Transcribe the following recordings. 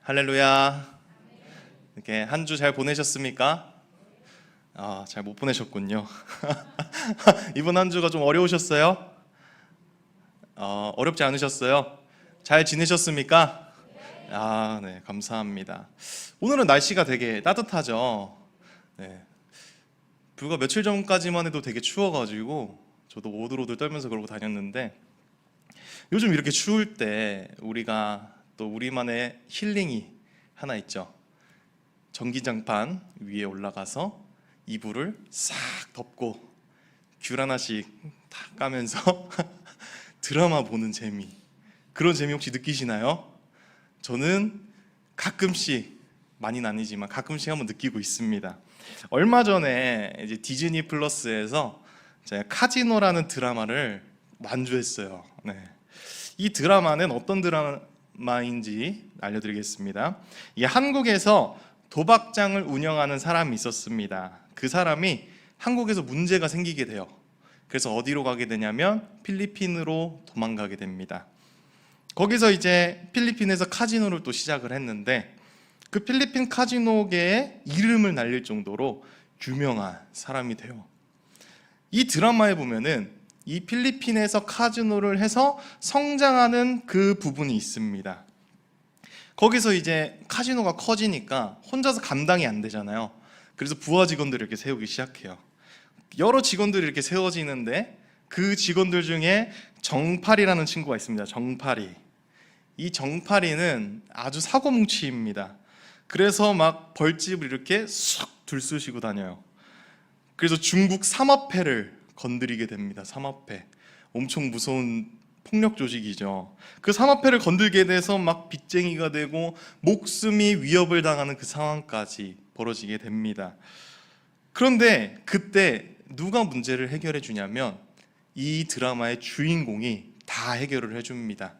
할렐루야. 이렇게 한 주 잘 보내셨습니까? 잘 못 보내셨군요. 이번 한 주가 좀 어려우셨어요? 어렵지 않으셨어요? 잘 지내셨습니까? 네, 감사합니다. 오늘은 날씨가 되게 따뜻하죠? 네. 불과 며칠 전까지만 해도 되게 추워가지고 저도 오들오들 떨면서 그러고 다녔는데, 요즘 이렇게 추울 때 우리가 또 우리만의 힐링이 하나 있죠. 전기장판 위에 올라가서 이불을 싹 덮고 귤 하나씩 탁 까면서 드라마 보는 재미, 그런 재미 혹시 느끼시나요? 저는 가끔씩, 많이는 아니지만 가끔씩 한번 느끼고 있습니다. 얼마 전에 이제 디즈니 플러스에서 제가 카지노라는 드라마를 완주했어요. 네. 이 드라마는 어떤 드라마인지 알려드리겠습니다. 이게 한국에서 도박장을 운영하는 사람이 있었습니다. 그 사람이 한국에서 문제가 생기게 돼요. 그래서 어디로 가게 되냐면 필리핀으로 도망가게 됩니다. 거기서 이제 필리핀에서 카지노를 또 시작을 했는데, 그 필리핀 카지노계에 이름을 날릴 정도로 유명한 사람이 돼요. 이 드라마에 보면은 이 필리핀에서 카지노를 해서 성장하는 그 부분이 있습니다. 거기서 이제 카지노가 커지니까 혼자서 감당이 안 되잖아요. 그래서 부하 직원들을 이렇게 세우기 시작해요. 여러 직원들이 이렇게 세워지는데, 그 직원들 중에 정파리라는 친구가 있습니다. 정파리. 이 정파리는 아주 사고뭉치입니다. 그래서 막 벌집을 이렇게 쑥 들쑤시고 다녀요. 그래서 중국 삼합회를 건드리게 됩니다. 삼합회. 엄청 무서운 폭력 조직이죠. 그 삼합회를 건들게 돼서 막 빚쟁이가 되고 목숨이 위협을 당하는 그 상황까지 벌어지게 됩니다. 그런데 그때 누가 문제를 해결해 주냐면 이 드라마의 주인공이 다 해결을 해줍니다.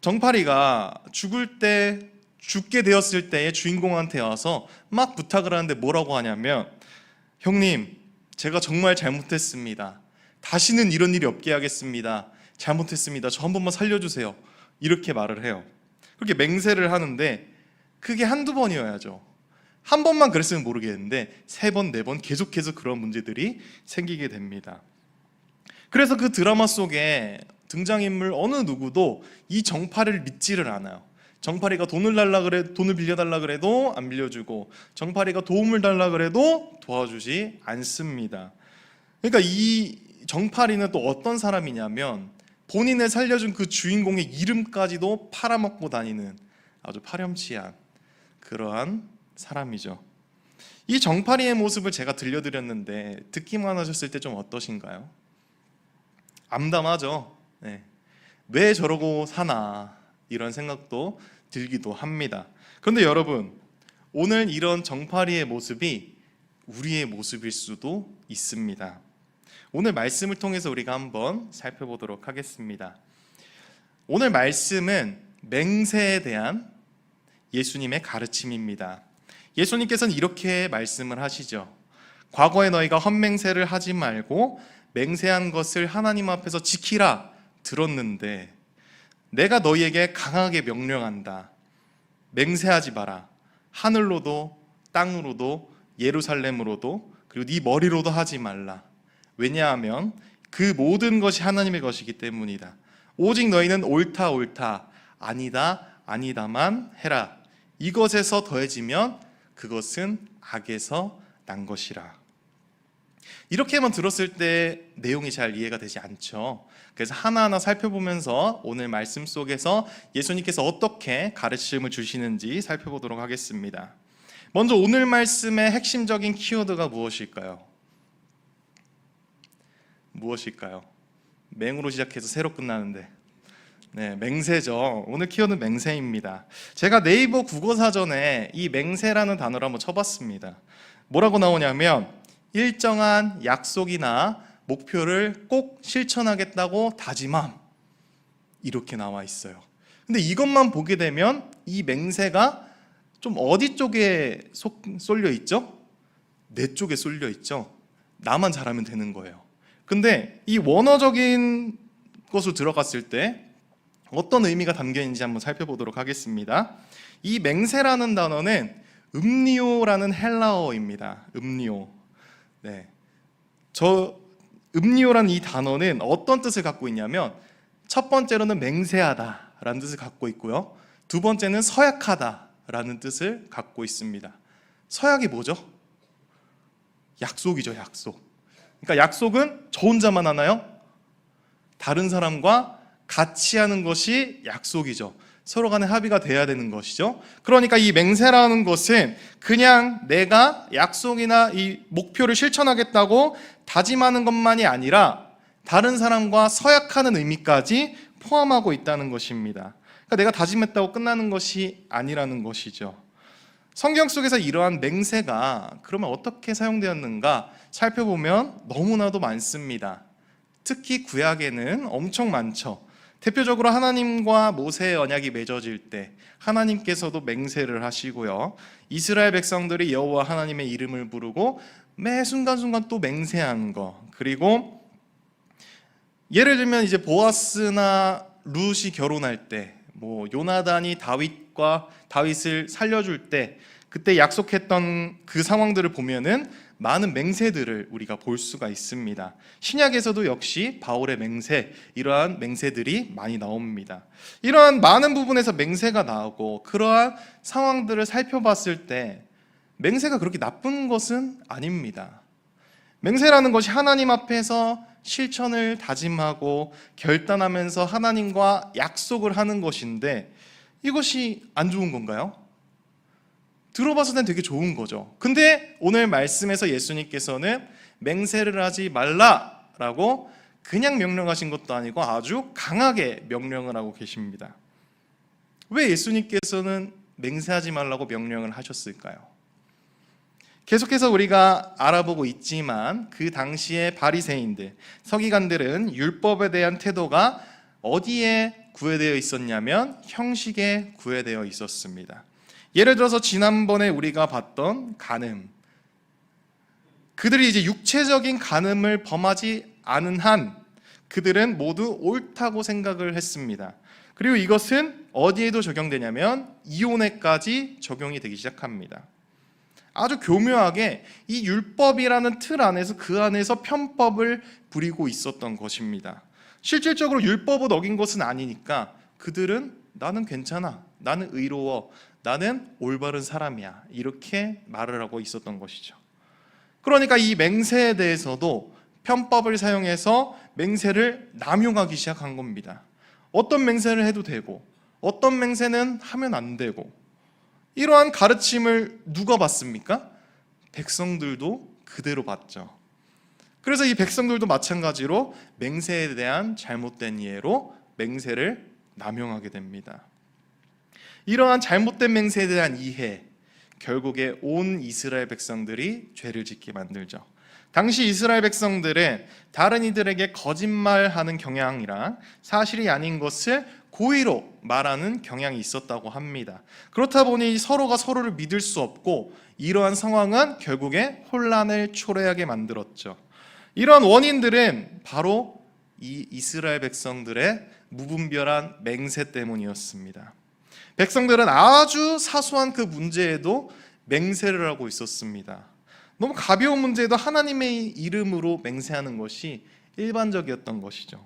정파리가 죽게 되었을 때의 주인공한테 와서 막 부탁을 하는데 뭐라고 하냐면, 형님, 제가 정말 잘못했습니다. 다시는 이런 일이 없게 하겠습니다. 잘못했습니다. 저 한 번만 살려주세요. 이렇게 말을 해요. 그렇게 맹세를 하는데 그게 한두 번이어야죠. 한 번만 그랬으면 모르겠는데 3번, 4번 계속해서 그런 문제들이 생기게 됩니다. 그래서 그 드라마 속에 등장인물 어느 누구도 이 정파리를 믿지를 않아요. 정파리가 돈을 빌려달라 그래도 안 빌려주고, 정파리가 도움을 달라 그래도 도와주지 않습니다. 그러니까 이 정파리는 또 어떤 사람이냐면 본인을 살려준 그 주인공의 이름까지도 팔아먹고 다니는 아주 파렴치한 그러한 사람이죠. 이 정파리의 모습을 제가 들려드렸는데 듣기만 하셨을 때 좀 어떠신가요? 암담하죠? 네. 왜 저러고 사나, 이런 생각도 들기도 합니다. 그런데 여러분, 오늘 이런 정파리의 모습이 우리의 모습일 수도 있습니다. 오늘 말씀을 통해서 우리가 한번 살펴보도록 하겠습니다. 오늘 말씀은 맹세에 대한 예수님의 가르침입니다. 예수님께서는 이렇게 말씀을 하시죠. 과거에 너희가 헛맹세를 하지 말고 맹세한 것을 하나님 앞에서 지키라 들었는데 내가 너희에게 강하게 명령한다. 맹세하지 마라. 하늘로도 땅으로도 예루살렘으로도 그리고 네 머리로도 하지 말라. 왜냐하면 그 모든 것이 하나님의 것이기 때문이다. 오직 너희는 옳다 옳다, 아니다 아니다만 해라. 이것에서 더해지면 그것은 악에서 난 것이라. 이렇게만 들었을 때 내용이 잘 이해가 되지 않죠. 그래서 하나하나 살펴보면서 오늘 말씀 속에서 예수님께서 어떻게 가르침을 주시는지 살펴보도록 하겠습니다. 먼저 오늘 말씀의 핵심적인 키워드가 무엇일까요? 무엇일까요? 맹으로 시작해서 새로 끝나는데, 네, 맹세죠. 오늘 키워드는 맹세입니다. 제가 네이버 국어사전에 이 맹세라는 단어를 한번 쳐봤습니다. 뭐라고 나오냐면 일정한 약속이나 목표를 꼭 실천하겠다고 다짐함, 이렇게 나와 있어요. 근데 이것만 보게 되면 이 맹세가 좀 어디 쪽에 쏠려 있죠? 내 쪽에 쏠려 있죠. 나만 잘하면 되는 거예요. 근데 이 원어적인 것으로 들어갔을 때 어떤 의미가 담겨 있는지 한번 살펴보도록 하겠습니다. 이 맹세라는 단어는 음니오라는 헬라어입니다. 음니오. 네. 음니오라는 이 단어는 어떤 뜻을 갖고 있냐면 첫 번째로는 맹세하다라는 뜻을 갖고 있고요. 두 번째는 서약하다라는 뜻을 갖고 있습니다. 서약이 뭐죠? 약속이죠, 약속. 그러니까 약속은 저 혼자만 하나요? 다른 사람과 같이 하는 것이 약속이죠. 서로 간에 합의가 돼야 되는 것이죠. 그러니까 이 맹세라는 것은 그냥 내가 약속이나 이 목표를 실천하겠다고 다짐하는 것만이 아니라 다른 사람과 서약하는 의미까지 포함하고 있다는 것입니다. 그러니까 내가 다짐했다고 끝나는 것이 아니라는 것이죠. 성경 속에서 이러한 맹세가 그러면 어떻게 사용되었는가 살펴보면 너무나도 많습니다. 특히 구약에는 엄청 많죠. 대표적으로 하나님과 모세의 언약이 맺어질 때 하나님께서도 맹세를 하시고요. 이스라엘 백성들이 여호와 하나님의 이름을 부르고 매 순간순간 또 맹세한 거. 그리고 예를 들면 이제 보아스나 룻이 결혼할 때, 요나단이 다윗을 살려줄 때 그때 약속했던 그 상황들을 보면은 많은 맹세들을 우리가 볼 수가 있습니다. 신약에서도 역시 바울의 맹세, 이러한 맹세들이 많이 나옵니다. 이러한 많은 부분에서 맹세가 나오고 그러한 상황들을 살펴봤을 때 맹세가 그렇게 나쁜 것은 아닙니다. 맹세라는 것이 하나님 앞에서 실천을 다짐하고 결단하면서 하나님과 약속을 하는 것인데 이것이 안 좋은 건가요? 들어봤을 땐 되게 좋은 거죠. 근데 오늘 말씀에서 예수님께서는 맹세를 하지 말라라고 그냥 명령하신 것도 아니고 아주 강하게 명령을 하고 계십니다. 왜 예수님께서는 맹세하지 말라고 명령을 하셨을까요? 계속해서 우리가 알아보고 있지만 그 당시의 바리새인들, 서기관들은 율법에 대한 태도가 어디에 구애되어 있었냐면 형식에 구애되어 있었습니다. 예를 들어서 지난번에 우리가 봤던 간음, 그들이 이제 육체적인 간음을 범하지 않은 한 그들은 모두 옳다고 생각을 했습니다. 그리고 이것은 어디에도 적용되냐면 이혼에까지 적용이 되기 시작합니다. 아주 교묘하게 이 율법이라는 틀 안에서 그 안에서 편법을 부리고 있었던 것입니다. 실질적으로 율법을 어긴 것은 아니니까 그들은 나는 괜찮아, 나는 의로워, 나는 올바른 사람이야, 이렇게 말을 하고 있었던 것이죠. 그러니까 이 맹세에 대해서도 편법을 사용해서 맹세를 남용하기 시작한 겁니다. 어떤 맹세를 해도 되고 어떤 맹세는 하면 안 되고, 이러한 가르침을 누가 받습니까? 백성들도 그대로 받죠. 그래서 이 백성들도 마찬가지로 맹세에 대한 잘못된 이해로 맹세를 남용하게 됩니다. 이러한 잘못된 맹세에 대한 이해, 결국에 온 이스라엘 백성들이 죄를 짓게 만들죠. 당시 이스라엘 백성들은 다른 이들에게 거짓말하는 경향이랑 사실이 아닌 것을 고의로 말하는 경향이 있었다고 합니다. 그렇다 보니 서로가 서로를 믿을 수 없고 이러한 상황은 결국에 혼란을 초래하게 만들었죠. 이러한 원인들은 바로 이 이스라엘 백성들의 무분별한 맹세 때문이었습니다. 백성들은 아주 사소한 그 문제에도 맹세를 하고 있었습니다. 너무 가벼운 문제에도 하나님의 이름으로 맹세하는 것이 일반적이었던 것이죠.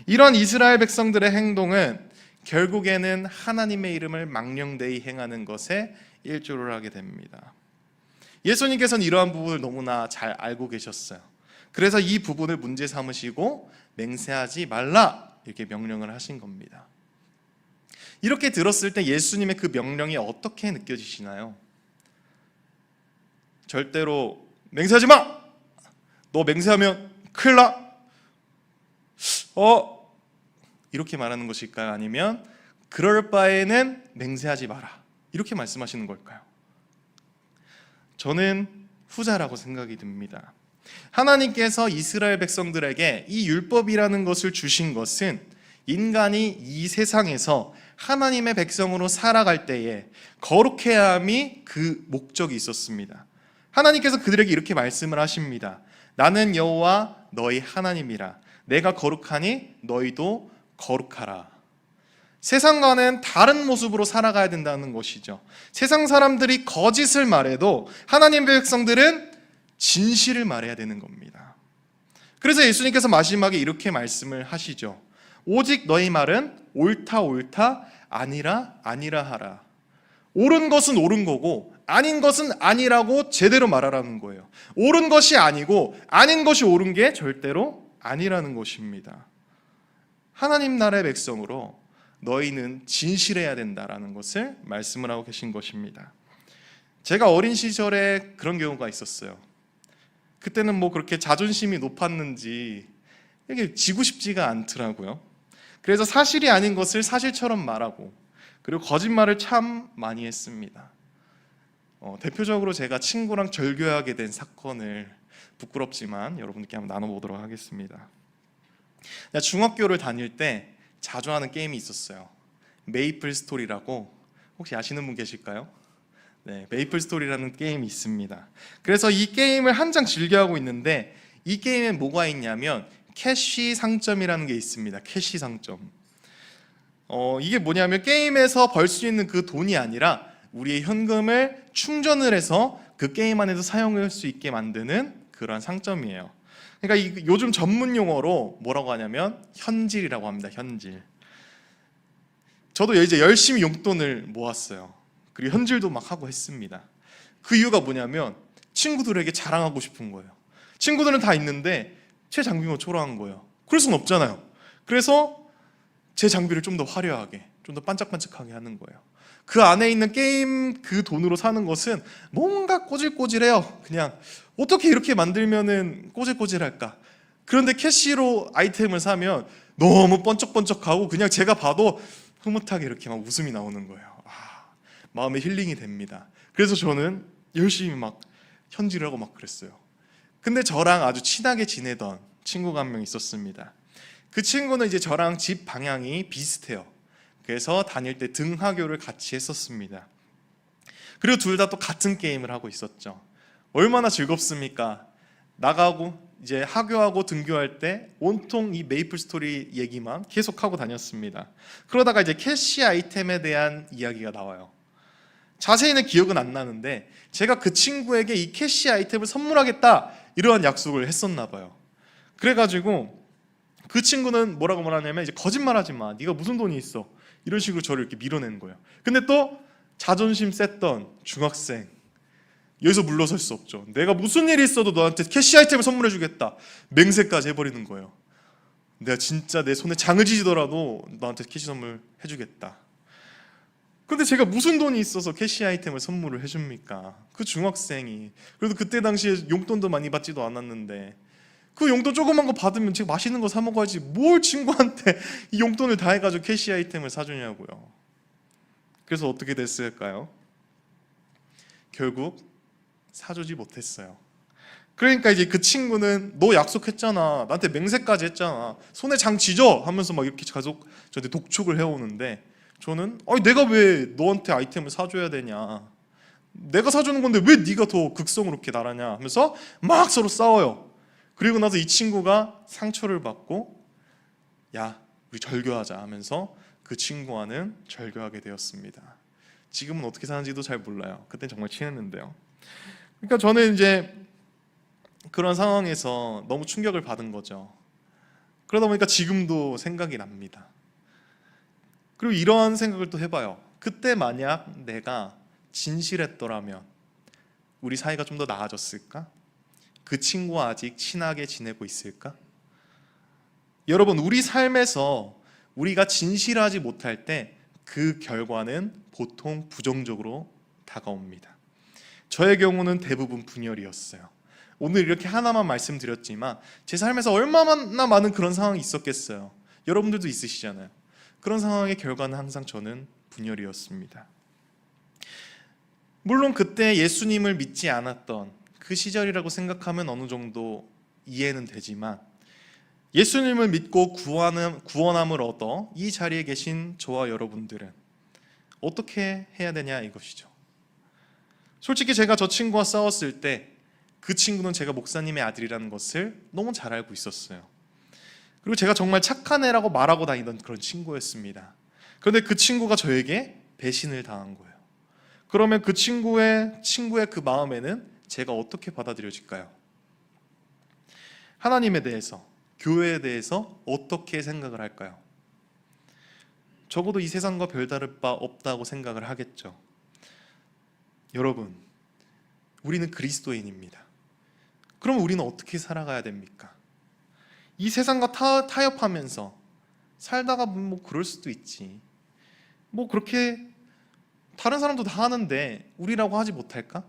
이런 이스라엘 백성들의 행동은 결국에는 하나님의 이름을 망령되이 행하는 것에 일조를 하게 됩니다. 예수님께서는 이러한 부분을 너무나 잘 알고 계셨어요. 그래서 이 부분을 문제 삼으시고 맹세하지 말라 이렇게 명령을 하신 겁니다. 이렇게 들었을 때 예수님의 그 명령이 어떻게 느껴지시나요? 절대로 맹세하지 마! 너 맹세하면 큰일 나! 이렇게 말하는 것일까요? 아니면 그럴 바에는 맹세하지 마라, 이렇게 말씀하시는 걸까요? 저는 후자라고 생각이 듭니다. 하나님께서 이스라엘 백성들에게 이 율법이라는 것을 주신 것은 인간이 이 세상에서 하나님의 백성으로 살아갈 때에 거룩해야 함이 그 목적이 있었습니다. 하나님께서 그들에게 이렇게 말씀을 하십니다. 나는 여호와 너희 하나님이라. 내가 거룩하니 너희도 거룩하라. 세상과는 다른 모습으로 살아가야 된다는 것이죠. 세상 사람들이 거짓을 말해도 하나님의 백성들은 진실을 말해야 되는 겁니다. 그래서 예수님께서 마지막에 이렇게 말씀을 하시죠. 오직 너희 말은 옳다 옳다 아니라 아니라 하라. 옳은 것은 옳은 거고 아닌 것은 아니라고 제대로 말하라는 거예요. 옳은 것이 아니고 아닌 것이 옳은 게 절대로 아니라는 것입니다. 하나님 나라의 백성으로 너희는 진실해야 된다라는 것을 말씀을 하고 계신 것입니다. 제가 어린 시절에 그런 경우가 있었어요. 그때는 뭐 그렇게 자존심이 높았는지 이게 지고 싶지가 않더라고요. 그래서 사실이 아닌 것을 사실처럼 말하고 그리고 거짓말을 참 많이 했습니다. 대표적으로 제가 친구랑 절교하게 된 사건을 부끄럽지만 여러분께 한번 나눠보도록 하겠습니다. 중학교를 다닐 때 자주 하는 게임이 있었어요. 메이플 스토리라고 혹시 아시는 분 계실까요? 네, 메이플 스토리라는 게임이 있습니다. 그래서 이 게임을 한창 즐겨하고 있는데 이 게임엔 뭐가 있냐면 캐시 상점이라는 게 있습니다. 캐시 상점. 이게 뭐냐면 게임에서 벌 수 있는 그 돈이 아니라 우리의 현금을 충전을 해서 그 게임 안에서 사용할 수 있게 만드는 그런 상점이에요. 그러니까 요즘 전문 용어로 뭐라고 하냐면 현질이라고 합니다. 현질. 저도 이제 열심히 용돈을 모았어요. 그리고 현질도 막 하고 했습니다. 그 이유가 뭐냐면 친구들에게 자랑하고 싶은 거예요. 친구들은 다 있는데 제 장비만 초라한 거예요. 그럴 순 없잖아요. 그래서 제 장비를 좀 더 화려하게, 좀 더 반짝반짝하게 하는 거예요. 그 안에 있는 게임 그 돈으로 사는 것은 뭔가 꼬질꼬질해요. 그냥 어떻게 이렇게 만들면은 꼬질꼬질할까? 그런데 캐시로 아이템을 사면 너무 번쩍번쩍하고 그냥 제가 봐도 흐뭇하게 이렇게 막 웃음이 나오는 거예요. 마음의 힐링이 됩니다. 그래서 저는 열심히 막 현질을 하고 막 그랬어요. 근데 저랑 아주 친하게 지내던 친구가 한 명 있었습니다. 그 친구는 이제 저랑 집 방향이 비슷해요. 그래서 다닐 때 등하교를 같이 했었습니다. 그리고 둘 다 또 같은 게임을 하고 있었죠. 얼마나 즐겁습니까? 나가고 이제 하교하고 등교할 때 온통 이 메이플 스토리 얘기만 계속 하고 다녔습니다. 그러다가 이제 캐시 아이템에 대한 이야기가 나와요. 자세히는 기억은 안 나는데 제가 그 친구에게 이 캐시 아이템을 선물하겠다 이러한 약속을 했었나 봐요. 그래가지고 그 친구는 뭐라고 말하냐면 이제 거짓말하지 마. 네가 무슨 돈이 있어. 이런 식으로 저를 이렇게 밀어내는 거예요. 근데 또 자존심 셌던 중학생. 여기서 물러설 수 없죠. 내가 무슨 일이 있어도 너한테 캐시 아이템을 선물해 주겠다. 맹세까지 해버리는 거예요. 내가 진짜 내 손에 장을 지지더라도 너한테 캐시 선물 해주겠다. 근데 제가 무슨 돈이 있어서 캐시 아이템을 선물을 해줍니까? 그 중학생이. 그래도 그때 당시에 용돈도 많이 받지도 않았는데 그 용돈 조그만 거 받으면 제가 맛있는 거 사 먹어야지 뭘 친구한테 이 용돈을 다 해가지고 캐시 아이템을 사주냐고요. 그래서 어떻게 됐을까요? 결국 사주지 못했어요. 그러니까 이제 그 친구는 너 약속했잖아. 나한테 맹세까지 했잖아. 손에 장 지져 하면서 막 이렇게 계속 저한테 독촉을 해오는데 저는 내가 왜 너한테 아이템을 사줘야 되냐. 내가 사주는 건데 왜 네가 더 극성으로 이렇게 나라냐 하면서 막 서로 싸워요. 그리고 나서 이 친구가 상처를 받고 야 우리 절교하자 하면서 그 친구와는 절교하게 되었습니다. 지금은 어떻게 사는지도 잘 몰라요. 그땐 정말 친했는데요. 그러니까 저는 이제 그런 상황에서 너무 충격을 받은 거죠. 그러다 보니까 지금도 생각이 납니다. 그리고 이러한 생각을 또 해봐요. 그때 만약 내가 진실했더라면 우리 사이가 좀 더 나아졌을까? 그 친구와 아직 친하게 지내고 있을까? 여러분, 우리 삶에서 우리가 진실하지 못할 때 그 결과는 보통 부정적으로 다가옵니다. 저의 경우는 대부분 분열이었어요. 오늘 이렇게 하나만 말씀드렸지만 제 삶에서 얼마나 많은 그런 상황이 있었겠어요. 여러분들도 있으시잖아요. 그런 상황의 결과는 항상 저는 분열이었습니다. 물론 그때 예수님을 믿지 않았던 그 시절이라고 생각하면 어느 정도 이해는 되지만 예수님을 믿고 구원함을 얻어 이 자리에 계신 저와 여러분들은 어떻게 해야 되냐 이것이죠. 솔직히 제가 저 친구와 싸웠을 때 그 친구는 제가 목사님의 아들이라는 것을 너무 잘 알고 있었어요. 그리고 제가 정말 착한 애라고 말하고 다니던 그런 친구였습니다. 그런데 그 친구가 저에게 배신을 당한 거예요. 그러면 그 친구의 그 마음에는 제가 어떻게 받아들여질까요? 하나님에 대해서, 교회에 대해서 어떻게 생각을 할까요? 적어도 이 세상과 별다를 바 없다고 생각을 하겠죠. 여러분, 우리는 그리스도인입니다. 그럼 우리는 어떻게 살아가야 됩니까? 이 세상과 타협하면서 살다가 뭐 그럴 수도 있지. 뭐 그렇게 다른 사람도 다 하는데 우리라고 하지 못할까?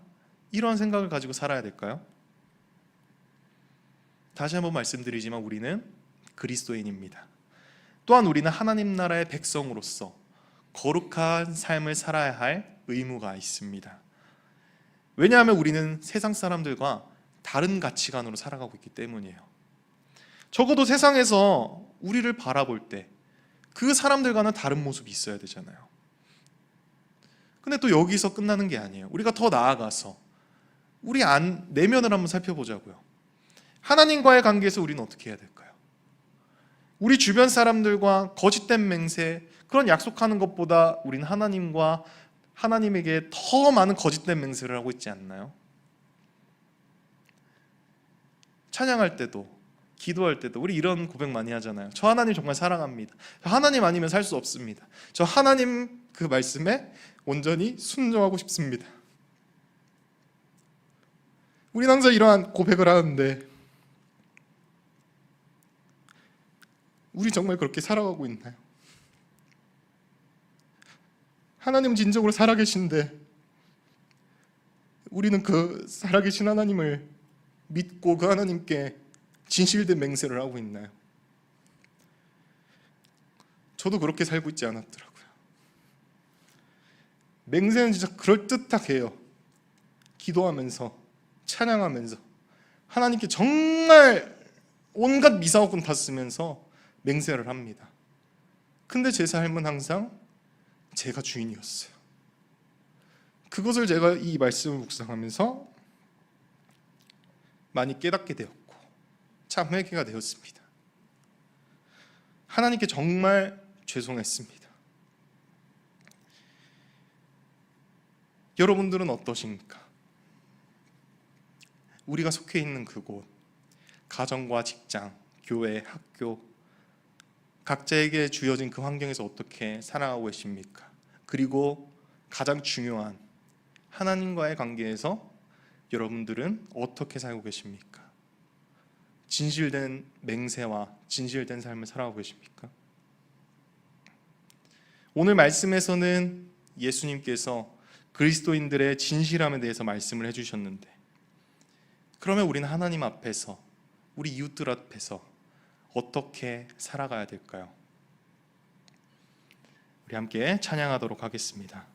이런 생각을 가지고 살아야 될까요? 다시 한번 말씀드리지만 우리는 그리스도인입니다. 또한 우리는 하나님 나라의 백성으로서 거룩한 삶을 살아야 할 의무가 있습니다. 왜냐하면 우리는 세상 사람들과 다른 가치관으로 살아가고 있기 때문이에요. 적어도 세상에서 우리를 바라볼 때 그 사람들과는 다른 모습이 있어야 되잖아요. 근데 또 여기서 끝나는 게 아니에요. 우리가 더 나아가서 우리 내면을 한번 살펴보자고요. 하나님과의 관계에서 우리는 어떻게 해야 될까요? 우리 주변 사람들과 거짓된 맹세, 그런 약속하는 것보다 우리는 하나님에게 더 많은 거짓된 맹세를 하고 있지 않나요? 찬양할 때도, 기도할 때도 우리 이런 고백 많이 하잖아요. 저 하나님 정말 사랑합니다. 저 하나님 아니면 살 수 없습니다. 저 하나님 그 말씀에 온전히 순종하고 싶습니다. 우리는 항상 이러한 고백을 하는데 우리 정말 그렇게 살아가고 있나요? 하나님은 진정으로 살아계신데 우리는 그 살아계신 하나님을 믿고 그 하나님께 진실된 맹세를 하고 있나요? 저도 그렇게 살고 있지 않았더라고요. 맹세는 진짜 그럴듯하게 해요. 기도하면서, 찬양하면서 하나님께 정말 온갖 미사오군 다 쓰면서 맹세를 합니다. 근데 제 삶은 항상 제가 주인이었어요. 그것을 제가 이 말씀을 묵상하면서 많이 깨닫게 되었고 참 회개가 되었습니다. 하나님께 정말 죄송했습니다. 여러분들은 어떠십니까? 우리가 속해 있는 그곳, 가정과 직장, 교회, 학교, 각자에게 주어진 그 환경에서 어떻게 살아가고 계십니까? 그리고 가장 중요한 하나님과의 관계에서 여러분들은 어떻게 살고 계십니까? 진실된 맹세와 진실된 삶을 살아가고 계십니까? 오늘 말씀에서는 예수님께서 그리스도인들의 진실함에 대해서 말씀을 해주셨는데, 그러면 우리는 하나님 앞에서, 우리 이웃들 앞에서 어떻게 살아가야 될까요? 우리 함께 찬양하도록 하겠습니다.